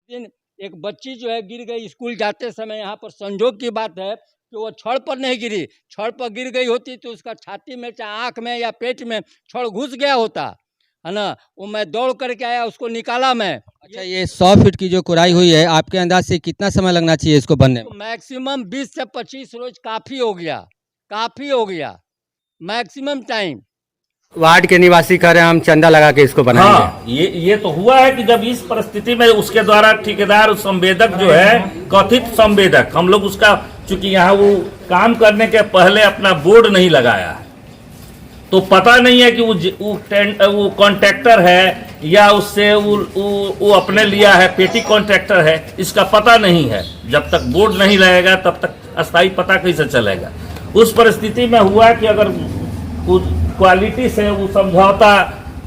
दिन एक बच्ची जो है गिर गई स्कूल जाते समय। यहाँ पर संजोग की बात है कि वो छड़ पर नहीं गिरी, छड़ पर गिर गई होती तो उसका छाती में चाहे आँख में या पेट में छड़ घुस गया होता, है ना। वो मैं दौड़ करके आया, उसको निकाला मैं। अच्छा, ये 100 फीट की जो खुदाई हुई है, आपके अंदाज से कितना समय लगना चाहिए इसको बनने में? मैक्सिमम 20 से 25 रोज काफ़ी हो गया, काफ़ी हो गया, मैक्सिमम टाइम। वार्ड के निवासी कह रहे हैं हम चंदा लगा के इसको बनाएंगे। हाँ, ये तो हुआ है कि जब इस परिस्थिति में उसके द्वारा ठेकेदार संवेदक जो है, कथित संवेदक, हम लोग उसका, चूंकि यहाँ वो काम करने के पहले अपना बोर्ड नहीं लगाया है, तो पता नहीं है कि वो कॉन्ट्रैक्टर है या उससे वो अपने लिया है, पेटी कॉन्ट्रैक्टर है, इसका पता नहीं है। जब तक बोर्ड नहीं लगेगा तब तक अस्थायी पता कैसे चलेगा। उस परिस्थिति में हुआ कि अगर क्वालिटी से वो समझौता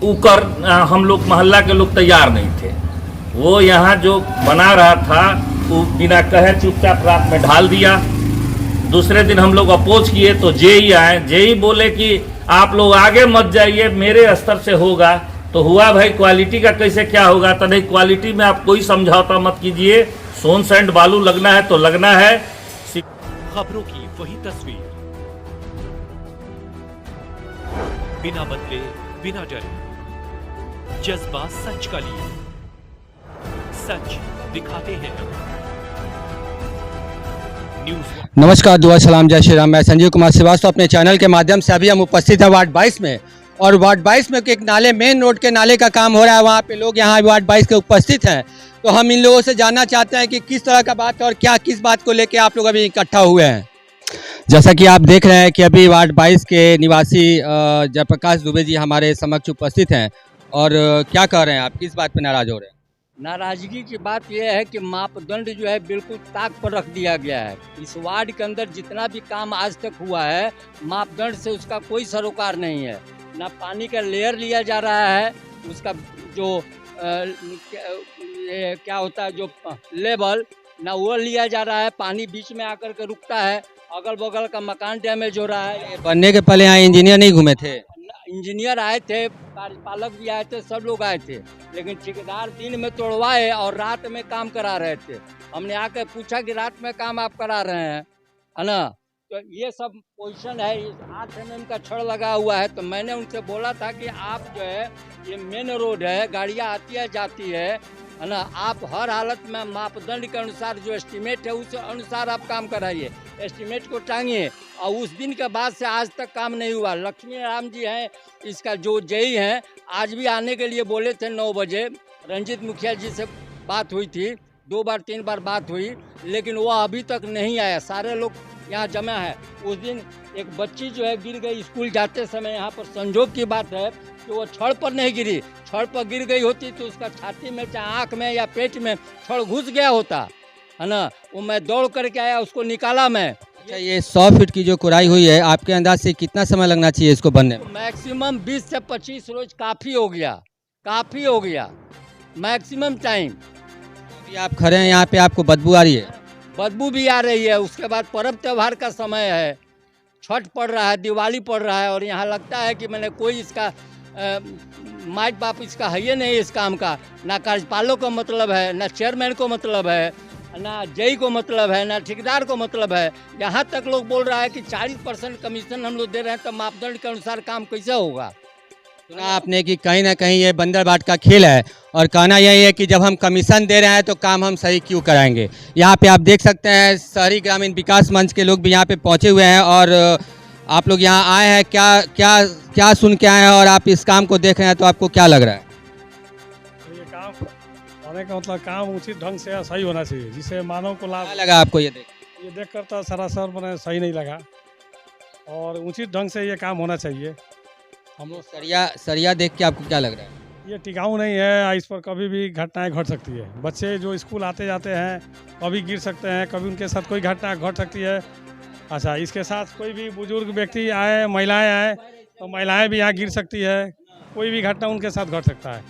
कर, हम लोग मोहल्ला के लोग तैयार नहीं थे। वो यहाँ जो बना रहा था वो बिना कहे चुपचाप रात में ढाल दिया। दूसरे दिन हम लोग अपोज किए तो जेई आए, जेई बोले कि आप लोग आगे मत जाइए, मेरे स्तर से होगा। तो हुआ भाई, क्वालिटी का कैसे क्या होगा? तो नहीं, क्वालिटी में आप कोई समझौता मत कीजिए, सोन सैंड बालू लगना है तो लगना है। खबरों की वही तस्वीर, बिना बदले बिना डरे, जज्बा सच का लिए, सच दिखाते हैं न्यूज़। नमस्कार, दुआ सलाम, जय श्री राम। मैं संजीव कुमार श्रीवास्तव अपने चैनल के माध्यम से अभी हम उपस्थित हैं वार्ड 22 में, और वार्ड 22 में एक नाले, मेन रोड के नाले का काम हो रहा है। वहाँ पे लोग यहाँ वार्ड 22 के उपस्थित हैं, तो हम इन लोगों से जानना चाहते हैं कि किस तरह का बात है और क्या, किस बात को लेकर आप लोग अभी इकट्ठा हुए हैं। जैसा कि आप देख रहे हैं कि अभी वार्ड 22 के निवासी जयप्रकाश दुबे जी हमारे समक्ष उपस्थित हैं, और क्या कह रहे हैं आप, किस बात पर नाराज हो रहे हैं? नाराजगी की बात यह है कि मापदंड जो है बिल्कुल ताक पर रख दिया गया है। इस वार्ड के अंदर जितना भी काम आज तक हुआ है, मापदंड से उसका कोई सरोकार नहीं है। ना पानी का लेयर लिया जा रहा है, उसका जो क्या होता है जो लेवल, ना वो लिया जा रहा है। पानी बीच में आकर के रुकता है, अगल बगल का मकान डैमेज हो रहा है। बनने के पहले यहाँ इंजीनियर नहीं घूमे थे? इंजीनियर आए थे, कार्यपालक भी आए थे, सब लोग आए थे, लेकिन ठेकेदार दिन में तोड़वाए और रात में काम करा रहे थे। हमने आकर पूछा कि रात में काम आप करा रहे हैं, है ना। तो ये सब पोजीशन है, इस 8 mm का छड़ लगा हुआ है। तो मैंने उनसे बोला था कि आप जो है, ये मेन रोड है, गाड़ियाँ आती है जाती है ना, आप हर हालत में मापदंड के अनुसार जो एस्टीमेट है उस अनुसार आप काम कराइए, एस्टीमेट को टांगिए। और उस दिन के बाद से आज तक काम नहीं हुआ। लक्ष्मी राम जी हैं, इसका जो जेई हैं, आज भी आने के लिए बोले थे 9 बजे। रंजीत मुखिया जी से बात हुई थी, 2 बार 3 बार बात हुई, लेकिन वो अभी तक नहीं आया। सारे लोग यहाँ जमा है। उस दिन एक बच्ची जो है गिर गई स्कूल जाते समय। यहाँ पर संजोग की बात है कि वो छड़ पर नहीं गिरी, छड़ पर गिर गई होती तो उसका छाती में चाहे आँख में या पेट में छड़ घुस गया होता, है ना। वो मैं दौड़ करके आया, उसको निकाला मैं। अच्छा, ये 100 फीट की जो खुदाई हुई है, आपके अंदाज से कितना समय लगना चाहिए इसको बनने में? मैक्सिमम 20 से 25 रोज काफ़ी हो गया, काफ़ी हो गया, मैक्सिमम टाइम। अभी आप खड़े हैं यहाँ पे, आपको बदबू आ रही है? बदबू भी आ रही है। उसके बाद पर्व त्यौहार का समय है, छठ पड़ रहा है, दिवाली पड़ रहा है, और यहाँ लगता है कि मैंने कोई इसका माइट बाप इसका है ही नहीं इस काम का। ना कार्यपालक को मतलब है, ना चेयरमैन को मतलब है, ना जेई को मतलब है, ना ठेकेदार को मतलब है। यहाँ तक लोग बोल रहा है कि 40% कमीशन हम लोग दे रहे हैं, तो मापदंड के अनुसार काम कैसे होगा। सुना आपने कि कहीं ना कहीं ये बंदर बाट का खेल है, और कहना यही है कि जब हम कमीशन दे रहे हैं तो काम हम सही क्यों कराएंगे। यहाँ पे आप देख सकते हैं शहरी ग्रामीण विकास मंच के लोग भी यहाँ पे पहुँचे हुए हैं, और आप लोग यहाँ आए हैं, क्या क्या क्या सुन के आए हैं, और आप इस काम को देख रहे हैं तो आपको क्या लग रहा है? ये काम होने का मतलब काम उचित ढंग से सही होना चाहिए, जिससे मानव को लाभ। क्या लगा आपको ये देख कर तो सरासर मैंने सही नहीं लगा, और उचित ढंग से ये काम होना चाहिए। हम लोग सरिया देख के आपको क्या लग रहा है? ये टिकाऊ नहीं है, इस पर कभी भी घटनाएं घट सकती है। बच्चे जो स्कूल आते जाते हैं कभी गिर सकते हैं, कभी उनके साथ कोई घटना घट सकती है। अच्छा, इसके साथ कोई भी बुजुर्ग व्यक्ति आए, महिलाएं आए, तो महिलाएं भी यहाँ गिर सकती है, कोई भी घटना उनके साथ घट सकता है।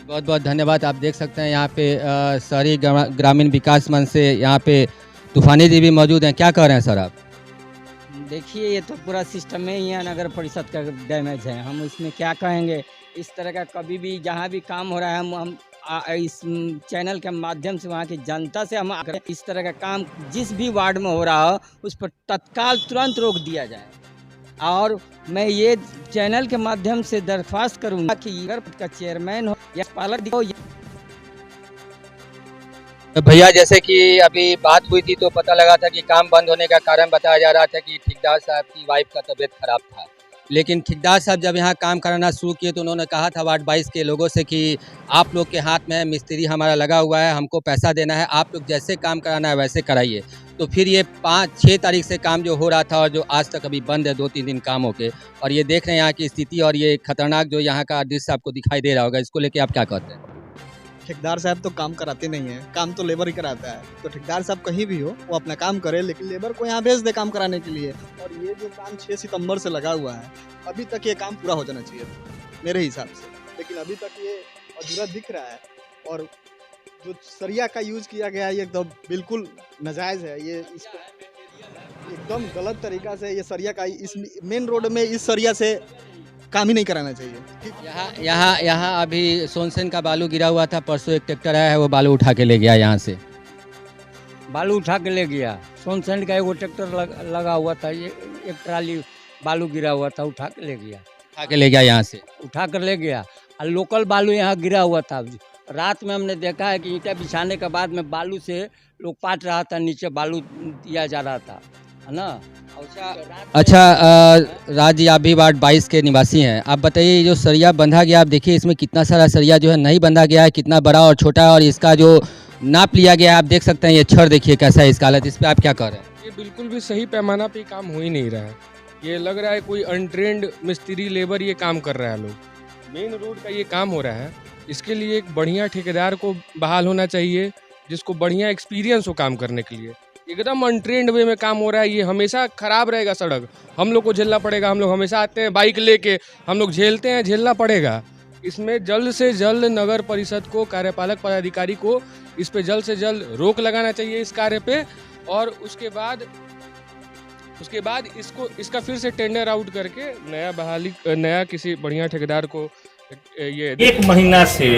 बहुत बहुत धन्यवाद। आप देख सकते हैं यहाँ पे शहरी ग्रामीण विकास मंच से यहाँ पे तूफानी जी भी मौजूद हैं। क्या कह रहे हैं सर आप? देखिए, ये तो पूरा सिस्टम में ही है, नगर परिषद का डैमेज है, हम इसमें क्या कहेंगे। इस तरह का कभी भी जहाँ भी काम हो रहा है हम इस चैनल के माध्यम से वहाँ की जनता से हम आग्रह, इस तरह का काम जिस भी वार्ड में हो रहा हो उस पर तत्काल तुरंत रोक दिया जाए। और मैं ये चैनल के माध्यम से दरख्वास्त करूँगा कि अगर का चेयरमैन हो या पालक हो, भैया जैसे कि अभी बात हुई थी तो पता लगा था कि काम बंद होने का कारण बताया जा रहा था कि ठेकेदार साहब की वाइफ का तबीयत खराब था। लेकिन ठेकेदार साहब जब यहाँ काम कराना शुरू किए तो उन्होंने कहा था वार्ड 22 के लोगों से कि आप लोग के हाथ में है, मिस्त्री हमारा लगा हुआ है, हमको पैसा देना है, आप लोग जैसे काम कराना है वैसे कराइए। तो फिर ये 5-6 तारीख से काम जो हो रहा था और जो आज तक अभी बंद है 2-3 दिन काम होके, और ये देख रहे हैं यहाँ की स्थिति और ये खतरनाक जो यहाँ का दृश्य आपको दिखाई दे रहा होगा, इसको लेके आप क्या कहते हैं? ठेकेदार साहब तो काम कराते नहीं हैं, काम तो लेबर ही कराता है। तो ठेकेदार साहब कहीं भी हो वो अपना काम करे, लेकिन लेबर को यहाँ भेज दे काम कराने के लिए। और ये जो काम 6 सितंबर से लगा हुआ है, अभी तक ये काम पूरा हो जाना चाहिए मेरे हिसाब से, लेकिन अभी तक ये अधूरा दिख रहा है। और जो सरिया का यूज़ किया गया है ये तो बिल्कुल नाजायज़ है। ये इसको एकदम गलत तरीका से ये सरिया का इस मेन रोड में इस सरिया से काम ही नहीं कराना चाहिए। यहाँ अभी सोनसेन का बालू गिरा हुआ था, परसों एक ट्रैक्टर आया है वो बालू उठा के ले गया यहाँ से, बालू उठा के ले गया। सोनसेन का एगो ट्रैक्टर लगा हुआ था, ये एक ट्राली बालू गिरा हुआ था, उठा के ले गया। उठा के ले गया यहाँ से, उठा कर ले गया। और लोकल बालू यहाँ गिरा हुआ था। रात में हमने देखा है कि ईंटें बिछाने के बाद में बालू से लोग पाट रहा था, नीचे बालू दिया जा रहा था, है ना। अच्छा राज जी, आप भी वार्ड 22 के निवासी हैं, आप बताइए जो सरिया बंधा गया, आप देखिए इसमें कितना सारा सरिया जो है नहीं बंधा गया है, कितना बड़ा और छोटा है, और इसका जो नाप लिया गया है आप देख सकते हैं। ये छड़ देखिए कैसा है इसका हालत, इस पर आप क्या कह रहे हैं? ये बिल्कुल भी सही पैमाना पे काम हो ही नहीं रहा है। ये लग रहा है कोई अनट्रेंड मिस्त्री लेबर ये काम कर रहा है। लोग मेन रोड का ये काम हो रहा है, इसके लिए एक बढ़िया ठेकेदार को बहाल होना चाहिए जिसको बढ़िया एक्सपीरियंस हो काम करने के लिए। एकदम अनट्रेंड वे में काम हो रहा है, ये हमेशा ख़राब रहेगा सड़क, हम लोग को झेलना पड़ेगा। हम लोग हमेशा आते हैं बाइक लेके, हम लोग झेलते हैं, झेलना पड़ेगा। इसमें जल्द से जल्द नगर परिषद को, कार्यपालक पदाधिकारी को इस पे जल्द से जल्द रोक लगाना चाहिए इस कार्य पे। और उसके बाद इसका फिर से टेंडर आउट करके नया किसी बढ़िया ठेकेदार को ये 1 महीना से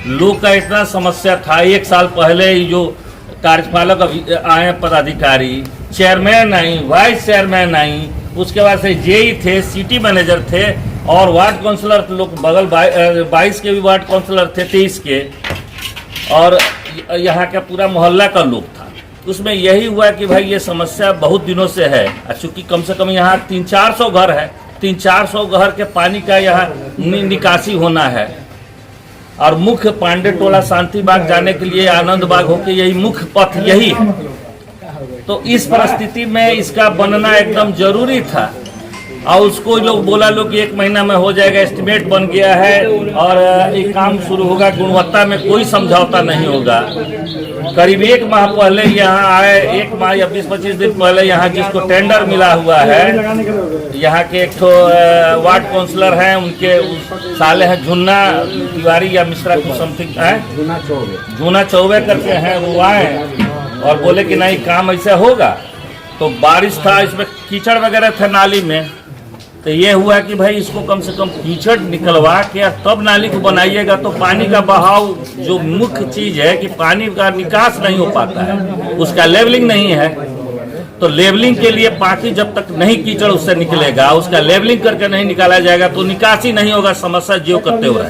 लोग का इतना समस्या था। 1 साल पहले ही जो कार्यपालक आए पदाधिकारी, चेयरमैन आई, वाइस चेयरमैन आई, उसके बाद से जेई थे, सिटी मैनेजर थे और वार्ड काउंसलर लोग बगल 22 के भी वार्ड काउंसलर थे, 23 के, और यहाँ का पूरा मोहल्ला का लोग था। उसमें यही हुआ कि भाई ये समस्या बहुत दिनों से है। चूँकि कम से कम यहाँ 300-400 घर है, 300-400 घर के पानी का यहाँ निकासी होना है। और मुख्य पांडे टोला शांति बाग जाने के लिए आनंद बाग होके यही मुख्य पथ यही है। तो इस परिस्थिति में इसका बनना एकदम जरूरी था। और उसको लोग बोला लोग कि 1 महीना में हो जाएगा, एस्टिमेट बन गया है और ये काम शुरू होगा, गुणवत्ता में कोई समझौता नहीं होगा। करीब 1 माह पहले यहाँ आए, 1 माह या 20-25 दिन पहले यहाँ जिसको टेंडर मिला हुआ है, यहाँ के एक वार्ड काउंसलर हैं, उनके साले हैं झुन्ना तिवारी या मिश्रा को समथिंग है, झूना चौबे करके हैं, वो आए और बोले कि नहीं काम ऐसे होगा। तो बारिश था, इसमें कीचड़ वगैरह था नाली में, तो ये हुआ कि भाई इसको कम से कम कीचड़ निकलवा के तब नाली को बनाइएगा। तो पानी का बहाव जो मुख्य चीज है कि पानी का निकास नहीं हो पाता है, उसका लेवलिंग नहीं है। तो लेवलिंग के लिए पानी जब तक नहीं कीचड़ उससे निकलेगा, उसका लेवलिंग करके नहीं निकाला जाएगा तो निकासी नहीं होगा। समस्या जो करते हुए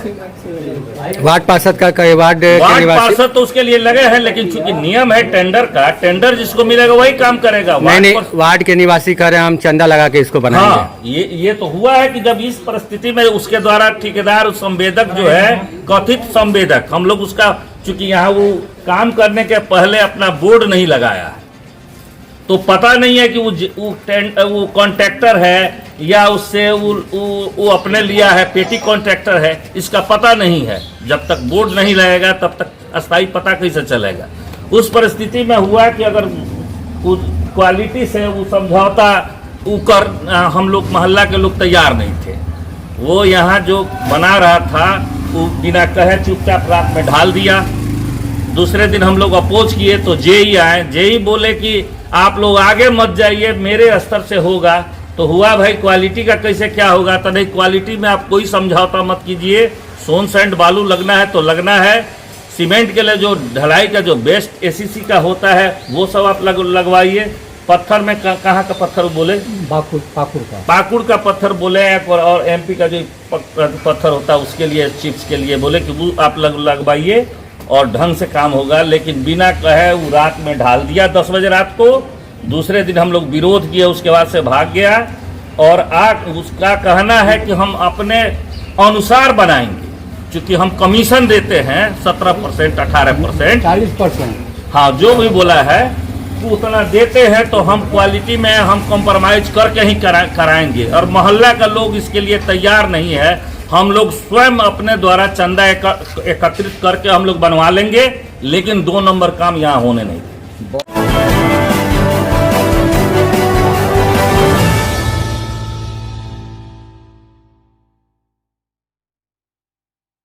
वार्ड पार्षद का वार्ड पार्षद तो उसके लिए लगे हैं, लेकिन चूंकि नियम है टेंडर का, टेंडर जिसको मिलेगा वही काम करेगा। वार्ड के निवासी कह रहे हैं हम चंदा लगा के इसको बनाएंगे। हाँ, ये तो हुआ है कि जब इस परिस्थिति में उसके द्वारा ठेकेदार संवेदक जो है, कथित संवेदक, हम लोग उसका चूंकि यहाँ वो काम करने के पहले अपना बोर्ड नहीं लगाया है, तो पता नहीं है कि वो कॉन्ट्रैक्टर है या उससे वो अपने लिया है, पेटी कॉन्ट्रैक्टर है, इसका पता नहीं है। जब तक बोर्ड नहीं लगेगा तब तक अस्थायी पता कैसे चलेगा। उस परिस्थिति में हुआ कि अगर क्वालिटी से वो समझौता कर हम लोग मोहल्ला के लोग तैयार नहीं थे। वो यहाँ जो बना रहा था वो बिना कहे चुपचाप रात में ढाल दिया। दूसरे दिन हम लोग अपोज किए तो जेई आए, जेई बोले कि आप लोग आगे मत जाइए, मेरे स्तर से होगा। तो हुआ भाई क्वालिटी का कैसे क्या होगा, तो नहीं क्वालिटी में आप कोई समझौता मत कीजिए, सोन सैंड बालू लगना है तो लगना है, सीमेंट के लिए जो ढलाई का जो बेस्ट एसीसी का होता है वो सब आप लगवाइए। पत्थर में कहाँ का पत्थर बोले? पाकुड़ का पत्थर बोले, और एमपी का जो पत्थर होता है उसके लिए चिप्स के लिए बोले कि वो आप लगवाइए और ढंग से काम होगा। लेकिन बिना कहे वो रात में ढाल दिया 10 बजे रात को। दूसरे दिन हम लोग विरोध किए, उसके बाद से भाग गया। और उसका कहना है कि हम अपने अनुसार बनाएंगे, क्योंकि हम कमीशन देते हैं 17%, 18%, 40%। हाँ, जो भी बोला है उतना देते हैं, तो हम क्वालिटी में हम कॉम्प्रोमाइज करके ही कराएंगे। और मोहल्ला का लोग इसके लिए तैयार नहीं है। हम लोग स्वयं अपने द्वारा चंदा एकत्रित करके हम लोग बनवा लेंगे, लेकिन 2 नंबर काम यहाँ होने नहीं।